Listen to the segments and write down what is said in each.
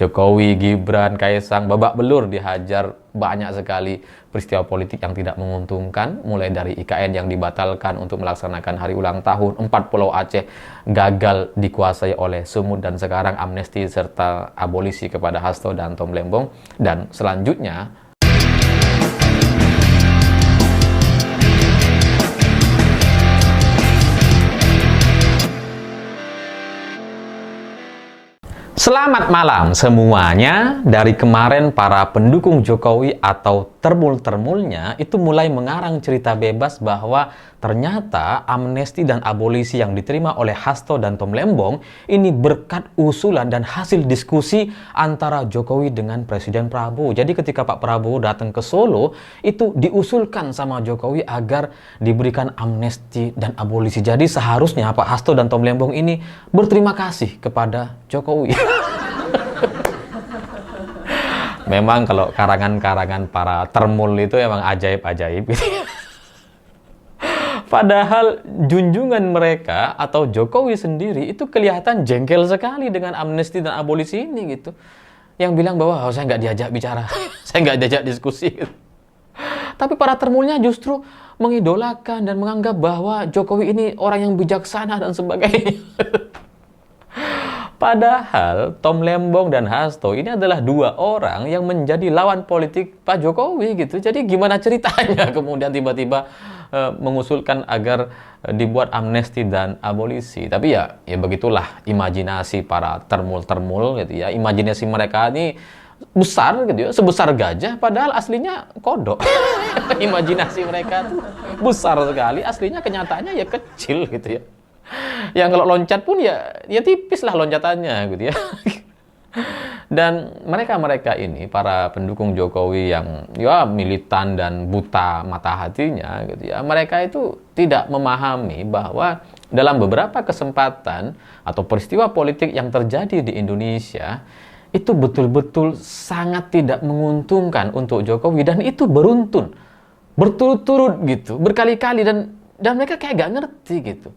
Jokowi, Gibran, Kaisang babak belur dihajar banyak sekali peristiwa politik yang tidak menguntungkan, mulai dari IKN yang dibatalkan untuk melaksanakan hari ulang tahun, 4 Pulau Aceh gagal dikuasai oleh Sumut, dan sekarang amnesti serta abolisi kepada Hasto dan Tom Lembong. Dan selanjutnya selamat malam semuanya. Dari kemarin para pendukung Jokowi atau termul-termulnya itu mulai mengarang cerita bebas bahwa ternyata amnesti dan abolisi yang diterima oleh Hasto dan Tom Lembong ini berkat usulan dan hasil diskusi antara Jokowi dengan Presiden Prabowo. Jadi ketika Pak Prabowo datang ke Solo, itu diusulkan sama Jokowi agar diberikan amnesti dan abolisi. Jadi seharusnya Pak Hasto dan Tom Lembong ini berterima kasih kepada Jokowi. Memang kalau karangan-karangan para termul itu emang ajaib-ajaib gitu ya. Padahal junjungan mereka atau Jokowi sendiri itu kelihatan jengkel sekali dengan amnesti dan abolisi ini gitu. Yang bilang bahwa saya nggak diajak bicara, saya nggak diajak diskusi gitu. Tapi para termulnya justru mengidolakan dan menganggap bahwa Jokowi ini orang yang bijaksana dan sebagainya. Padahal Tom Lembong dan Hasto ini adalah dua orang yang menjadi lawan politik Pak Jokowi gitu. Jadi gimana ceritanya kemudian tiba-tiba mengusulkan agar dibuat amnesti dan abolisi. Tapi ya begitulah imajinasi para termul-termul gitu ya. Imajinasi mereka ini besar gitu ya, sebesar gajah padahal aslinya kodok. Imajinasi mereka tuh besar sekali, aslinya kenyataannya ya kecil gitu ya. Yang kalau loncat pun ya tipis lah loncatannya gitu ya. Dan mereka ini para pendukung Jokowi yang ya militan dan buta mata hatinya gitu ya, mereka itu tidak memahami bahwa dalam beberapa kesempatan atau peristiwa politik yang terjadi di Indonesia itu betul-betul sangat tidak menguntungkan untuk Jokowi, dan itu beruntun berturut-turut gitu berkali-kali, dan mereka kayak gak ngerti gitu.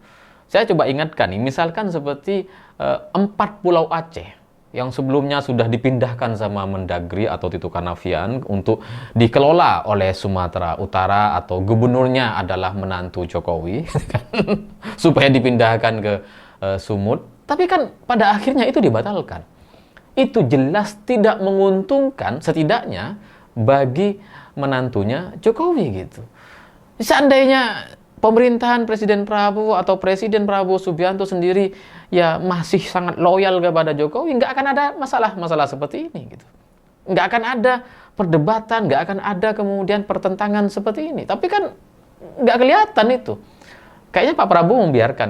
Saya coba ingatkan nih, misalkan seperti 4 Pulau Aceh yang sebelumnya sudah dipindahkan sama Mendagri atau Tito Karnavian untuk dikelola oleh Sumatera Utara, atau gubernurnya adalah menantu Jokowi supaya dipindahkan ke Sumut. Tapi kan pada akhirnya itu dibatalkan. Itu jelas tidak menguntungkan setidaknya bagi menantunya Jokowi gitu. Seandainya pemerintahan Presiden Prabowo atau Presiden Prabowo Subianto sendiri ya masih sangat loyal kepada Jokowi, nggak akan ada masalah seperti ini gitu. Nggak akan ada perdebatan, nggak akan ada kemudian pertentangan seperti ini. Tapi kan nggak kelihatan itu. Kayaknya Pak Prabowo membiarkan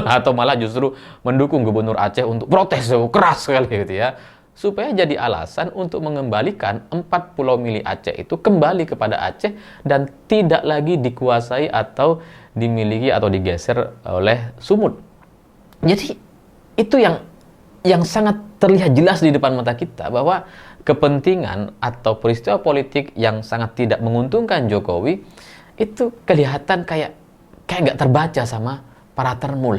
atau malah justru mendukung Gubernur Aceh untuk protes keras sekali gitu ya, supaya jadi alasan untuk mengembalikan 4 pulau milik Aceh itu kembali kepada Aceh dan tidak lagi dikuasai atau dimiliki atau digeser oleh Sumut. Jadi itu yang sangat terlihat jelas di depan mata kita, bahwa kepentingan atau peristiwa politik yang sangat tidak menguntungkan Jokowi itu kelihatan kayak nggak terbaca sama para termul.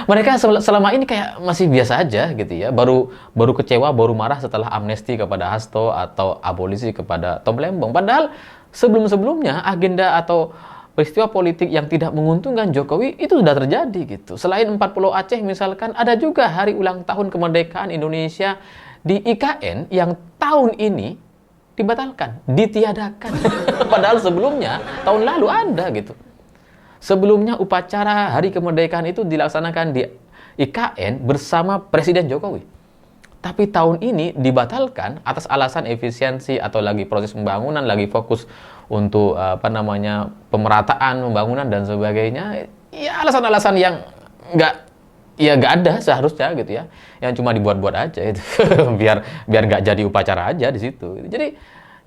Mereka selama ini kayak masih biasa aja gitu ya, baru kecewa, baru marah setelah amnesti kepada Hasto atau abolisi kepada Tom Lembong. Padahal sebelum-sebelumnya agenda atau peristiwa politik yang tidak menguntungkan Jokowi itu sudah terjadi gitu. Selain 4 Pulau Aceh misalkan, ada juga hari ulang tahun kemerdekaan Indonesia di IKN yang tahun ini dibatalkan, ditiadakan. Padahal sebelumnya tahun lalu ada gitu. Sebelumnya upacara hari kemerdekaan itu dilaksanakan di IKN bersama Presiden Jokowi. Tapi tahun ini dibatalkan atas alasan efisiensi atau lagi proses pembangunan, lagi fokus untuk pemerataan pembangunan dan sebagainya. Ya alasan-alasan yang nggak ada seharusnya gitu ya, yang cuma dibuat-buat aja itu. biar nggak jadi upacara aja di situ. Jadi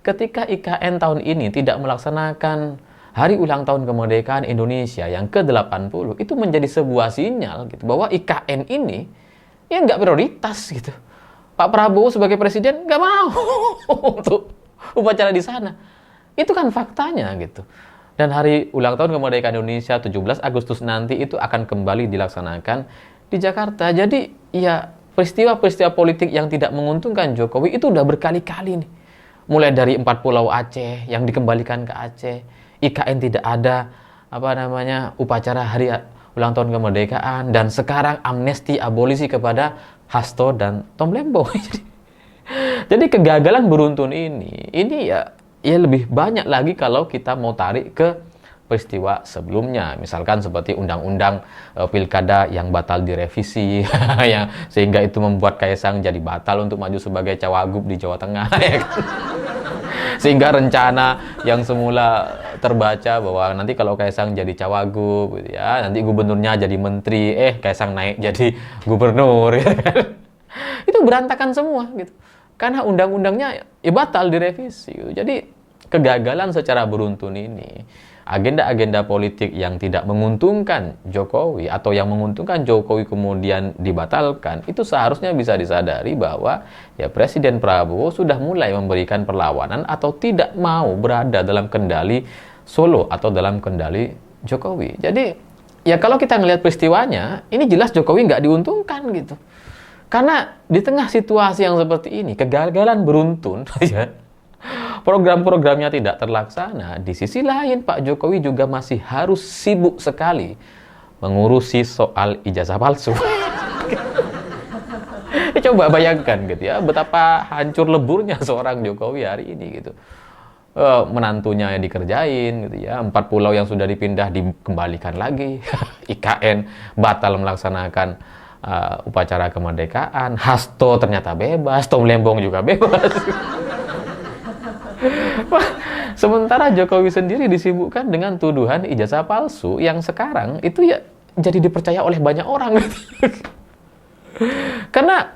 ketika IKN tahun ini tidak melaksanakan hari ulang tahun kemerdekaan Indonesia yang ke-80, itu menjadi sebuah sinyal gitu bahwa IKN ini ya nggak prioritas gitu. Pak Prabowo sebagai presiden nggak mau untuk upacara di sana. Itu kan faktanya gitu. Dan hari ulang tahun kemerdekaan Indonesia 17 Agustus nanti itu akan kembali dilaksanakan di Jakarta. Jadi ya peristiwa-peristiwa politik yang tidak menguntungkan Jokowi itu udah berkali-kali nih. Mulai dari 4 pulau Aceh yang dikembalikan ke Aceh, IKN tidak ada upacara hari ulang tahun kemerdekaan, dan sekarang amnesti abolisi kepada Hasto dan Tom Lembong. Jadi kegagalan beruntun ini ya lebih banyak lagi kalau kita mau tarik ke peristiwa sebelumnya, misalkan seperti undang-undang pilkada yang batal direvisi, sehingga itu membuat Kaisang jadi batal untuk maju sebagai cawagup di Jawa Tengah, ya kan? Sehingga rencana yang semula terbaca bahwa nanti kalau Kaisang jadi cawagup, gitu ya, nanti gubernurnya jadi menteri, Kaisang naik jadi gubernur, gitu kan? Itu berantakan semua, gitu. Karena undang-undangnya batal direvisi, gitu. Jadi kegagalan secara beruntun ini, agenda-agenda politik yang tidak menguntungkan Jokowi atau yang menguntungkan Jokowi kemudian dibatalkan, itu seharusnya bisa disadari bahwa ya Presiden Prabowo sudah mulai memberikan perlawanan atau tidak mau berada dalam kendali Solo atau dalam kendali Jokowi. Jadi ya kalau kita ngelihat peristiwanya, ini jelas Jokowi nggak diuntungkan gitu. Karena di tengah situasi yang seperti ini, kegagalan beruntun, ya, program-programnya tidak terlaksana. Di sisi lain, Pak Jokowi juga masih harus sibuk sekali mengurusi soal ijazah palsu. Coba bayangkan gitu ya, betapa hancur leburnya seorang Jokowi hari ini gitu. Menantunya yang dikerjain gitu ya, 4 pulau yang sudah dipindah dikembalikan lagi. IKN batal melaksanakan upacara kemerdekaan. Hasto ternyata bebas, Tom Lembong juga bebas. Sementara Jokowi sendiri disibukkan dengan tuduhan ijazah palsu yang sekarang itu ya jadi dipercaya oleh banyak orang. Karena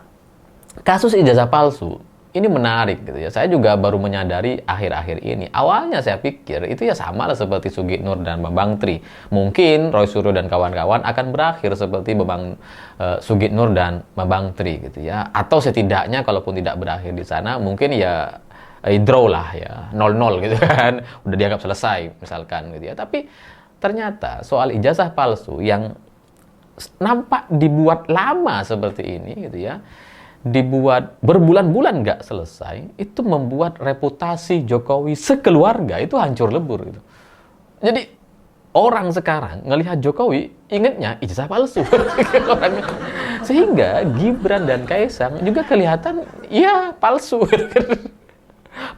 kasus ijazah palsu ini menarik gitu ya. Saya juga baru menyadari akhir-akhir ini. Awalnya saya pikir itu ya sama lah seperti Sugiknur dan Bambang Tri. Mungkin Roy Suryo dan kawan-kawan akan berakhir seperti Sugiknur dan Bambang Tri gitu ya. Atau setidaknya kalaupun tidak berakhir di sana, mungkin ya draw lah ya, 0-0 gitu kan. Udah dianggap selesai misalkan gitu ya. Tapi ternyata soal ijazah palsu yang nampak dibuat lama seperti ini gitu ya, dibuat berbulan-bulan nggak selesai, itu membuat reputasi Jokowi sekeluarga itu hancur lebur gitu. Jadi orang sekarang ngelihat Jokowi ingetnya ijazah palsu. Sehingga Gibran dan Kaisang juga kelihatan ya palsu.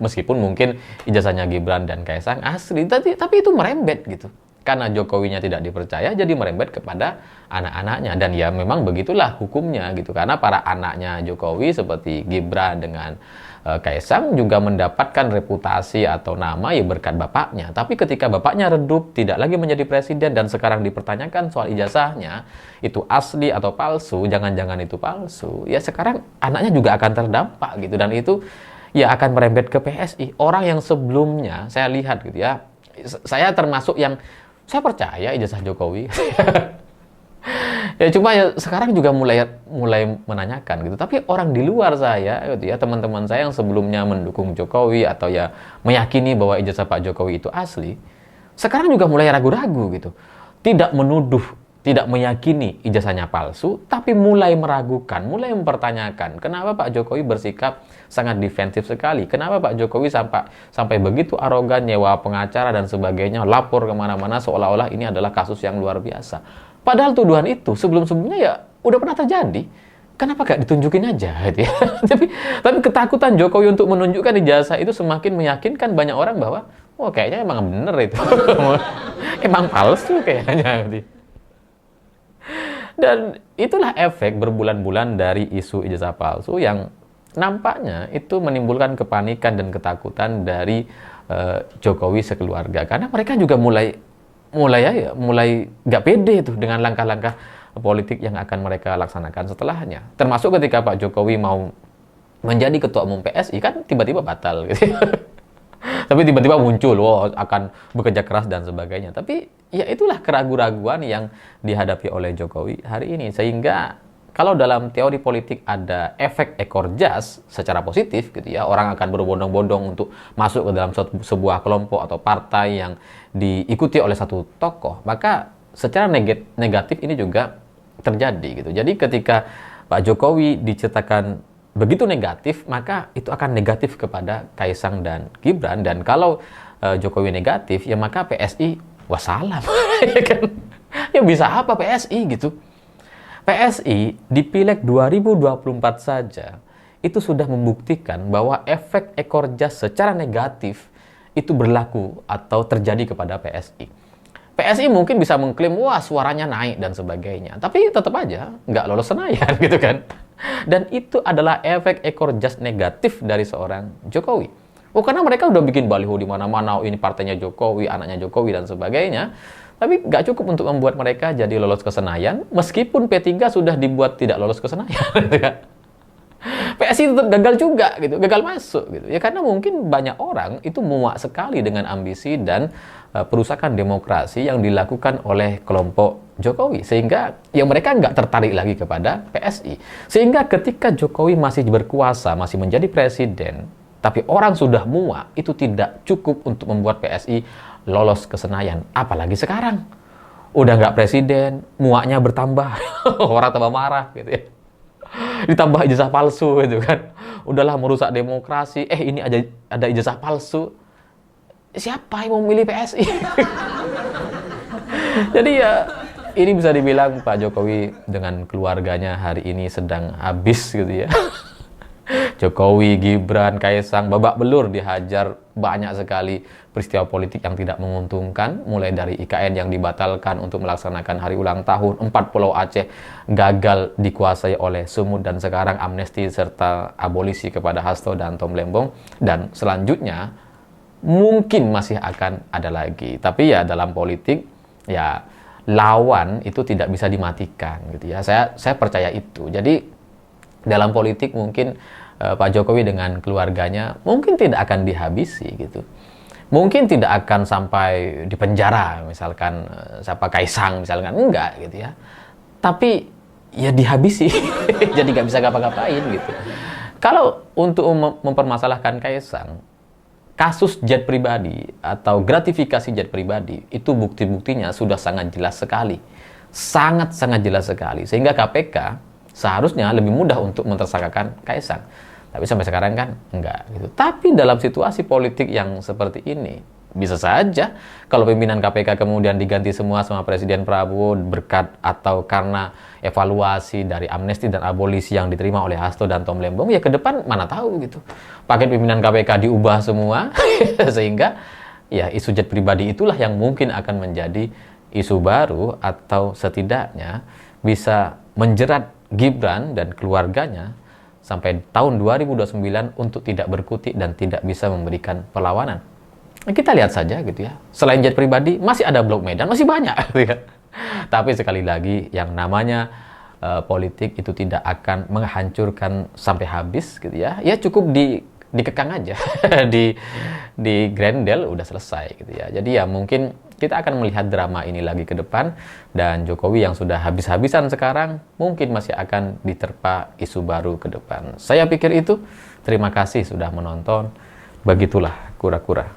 Meskipun mungkin ijazahnya Gibran dan Kaisang asli, tapi itu merembet gitu. Karena Jokowinya tidak dipercaya, jadi merembet kepada anak-anaknya. Dan ya memang begitulah hukumnya gitu. Karena para anaknya Jokowi seperti Gibran dengan Kaisang juga mendapatkan reputasi atau nama ya berkat bapaknya. Tapi ketika bapaknya redup, tidak lagi menjadi presiden, dan sekarang dipertanyakan soal ijazahnya, itu asli atau palsu, jangan-jangan itu palsu. Ya sekarang anaknya juga akan terdampak gitu. Dan itu ya akan merembet ke PSI. Orang yang sebelumnya saya lihat gitu ya, saya termasuk yang saya percaya ijazah Jokowi. Ya cuma ya sekarang juga mulai menanyakan gitu. Tapi orang di luar saya gitu ya, teman-teman saya yang sebelumnya mendukung Jokowi atau ya meyakini bahwa ijazah Pak Jokowi itu asli, sekarang juga mulai ragu-ragu gitu. Tidak menuduh, tidak meyakini ijazahnya palsu, tapi mulai meragukan, mulai mempertanyakan kenapa Pak Jokowi bersikap sangat defensif sekali. Kenapa Pak Jokowi sampai begitu arogan, nyewa pengacara dan sebagainya, lapor kemana-mana seolah-olah ini adalah kasus yang luar biasa. Padahal tuduhan itu sebelum-sebelumnya ya udah pernah terjadi. Kenapa gak ditunjukin aja gitu ya? Tapi ketakutan Jokowi untuk menunjukkan ijazah itu semakin meyakinkan banyak orang bahwa kayaknya emang bener itu. Emang palsu kayaknya gitu. Dan itulah efek berbulan-bulan dari isu ijazah palsu yang nampaknya itu menimbulkan kepanikan dan ketakutan dari Jokowi sekeluarga. Karena mereka juga mulai nggak pede tuh dengan langkah-langkah politik yang akan mereka laksanakan setelahnya. Termasuk ketika Pak Jokowi mau menjadi ketua umum PSI kan tiba-tiba batal gitu. Tapi tiba-tiba muncul, akan bekerja keras dan sebagainya. Tapi ya itulah keraguan-raguan yang dihadapi oleh Jokowi hari ini. Sehingga kalau dalam teori politik ada efek ekor jas secara positif gitu ya, orang akan berbondong-bondong untuk masuk ke dalam sebuah kelompok atau partai yang diikuti oleh satu tokoh, maka secara negatif ini juga terjadi gitu. Jadi ketika Pak Jokowi diceritakan begitu negatif, maka itu akan negatif kepada Kaisang dan Gibran. Dan kalau Jokowi negatif, ya maka PSI wassalam. Ya kan? Ya bisa apa PSI gitu? PSI di Pileg 2024 saja itu sudah membuktikan bahwa efek ekor jas secara negatif itu berlaku atau terjadi kepada PSI. PSI mungkin bisa mengklaim, wah suaranya naik dan sebagainya. Tapi tetap aja nggak lolos Senayan gitu kan. Dan itu adalah efek ekor jas negatif dari seorang Jokowi. Oh, karena mereka udah bikin baliho di mana-mana, oh, ini partainya Jokowi, anaknya Jokowi dan sebagainya. Tapi nggak cukup untuk membuat mereka jadi lolos ke Senayan, meskipun P3 sudah dibuat tidak lolos ke Senayan. PSI tetap gagal juga gitu, gagal masuk gitu. Ya karena mungkin banyak orang itu muak sekali dengan ambisi dan perusakan demokrasi yang dilakukan oleh kelompok Jokowi, sehingga ya mereka nggak tertarik lagi kepada PSI. Sehingga ketika Jokowi masih berkuasa, masih menjadi presiden, tapi orang sudah muak, itu tidak cukup untuk membuat PSI lolos ke Senayan. Apalagi sekarang udah nggak presiden, muaknya bertambah, orang tambah marah gitu ya. Ditambah ijazah palsu gitu kan. Udahlah merusak demokrasi. Ini ada ijazah palsu. Siapa yang mau memilih PSI? Jadi ya ini bisa dibilang Pak Jokowi dengan keluarganya hari ini sedang habis gitu ya. Jokowi, Gibran, Kaisang, babak belur dihajar banyak sekali peristiwa politik yang tidak menguntungkan, mulai dari IKN yang dibatalkan untuk melaksanakan hari ulang tahun, 4 Pulau Aceh gagal dikuasai oleh Sumut, dan sekarang amnesti serta abolisi kepada Hasto dan Tom Lembong, dan selanjutnya mungkin masih akan ada lagi. Tapi ya dalam politik ya lawan itu tidak bisa dimatikan gitu ya. Saya percaya itu. Jadi dalam politik mungkin Pak Jokowi dengan keluarganya mungkin tidak akan dihabisi gitu. Mungkin tidak akan sampai di penjara misalkan siapa Kaisang misalkan, enggak gitu ya. Tapi ya dihabisi. Jadi nggak bisa ngapa-ngapain gitu. Kalau untuk mempermasalahkan Kaisang, kasus jet pribadi atau gratifikasi jet pribadi itu bukti-buktinya sudah sangat jelas sekali. Sangat-sangat jelas sekali. Sehingga KPK seharusnya lebih mudah untuk mentersangkakan Kaisang. Tapi sampai sekarang kan enggak gitu. Tapi dalam situasi politik yang seperti ini, bisa saja kalau pimpinan KPK kemudian diganti semua sama Presiden Prabowo berkat atau karena evaluasi dari amnesti dan abolisi yang diterima oleh Hasto dan Tom Lembong, ya ke depan mana tahu gitu. Paket pimpinan KPK diubah semua sehingga ya isu jet pribadi itulah yang mungkin akan menjadi isu baru atau setidaknya bisa menjerat Gibran dan keluarganya sampai tahun 2029 untuk tidak berkutik dan tidak bisa memberikan perlawanan. Kita lihat saja gitu ya. Selain jet pribadi, masih ada Blok Medan, masih banyak gitu ya. Tapi sekali lagi yang namanya politik itu tidak akan menghancurkan sampai habis gitu ya. Ya cukup dikekang aja di Grendel udah selesai gitu ya. Jadi ya mungkin kita akan melihat drama ini lagi ke depan, dan Jokowi yang sudah habis-habisan sekarang mungkin masih akan diterpa isu baru ke depan. Saya pikir itu. Terima kasih sudah menonton. Begitulah kura-kura.